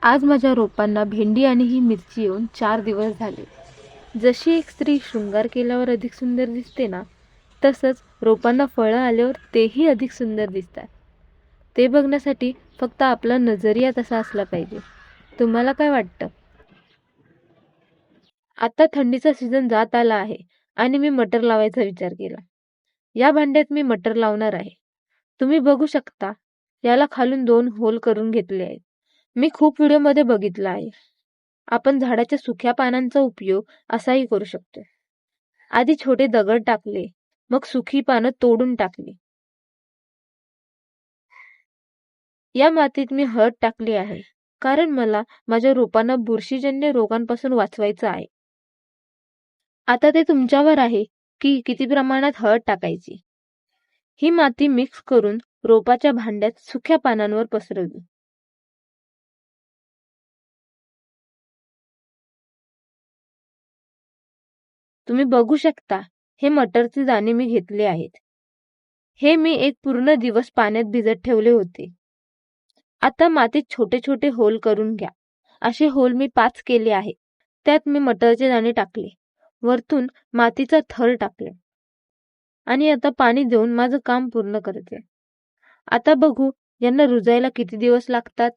आज माझ्या रोपांना भेंडी आणि ही मिरची येऊन 4 दिवस झाले. जशी एक स्त्री शृंगार केल्यावर अधिक सुंदर दिसते ना, तसंच रोपांना फळं आल्यावर तेही अधिक सुंदर दिसतात. ते बघण्यासाठी फक्त आपला नजरिया तसा असला पाहिजे. तुम्हाला काय वाटतं? आता थंडीचा सीझन जात आला आहे आणि मी मटर लावायचा विचार केला. या भांड्यात मी मटर लावणार आहे. तुम्ही बघू शकता, याला खालून 2 होल करून घेतले आहेत. मी खूप व्हिडिओमध्ये बघितलं आहे. आपण झाडाच्या सुक्या पानांचा उपयोग असाही करू शकतो. आधी छोटे दगड टाकले, मग सुकी पानं तोडून टाकली. या मातीत मी हळद टाकली आहे, कारण मला माझ्या रोपांना बुरशीजन्य रोगांपासून वाचवायचं आहे. आता ते तुमच्यावर आहे की किती प्रमाणात हळद टाकायची. ही माती मिक्स करून रोपाच्या भांड्यात सुक्या पानांवर पसरवली. तुम्ही बघू शकता, हे मटरचे दाणे मी घेतले आहेत. हे मी एक पूर्ण दिवस पाण्यात भिजत ठेवले होते. आता मातीत छोटे छोटे होल करून घ्या. असे होल मी 5 केले आहे. त्यात मी मटरचे दाणे टाकले. वरतून मातीचा थर टाकले. आणि आता पाणी देऊन माझं काम पूर्ण करते. आता बघू यांना रुजायला किती दिवस लागतात.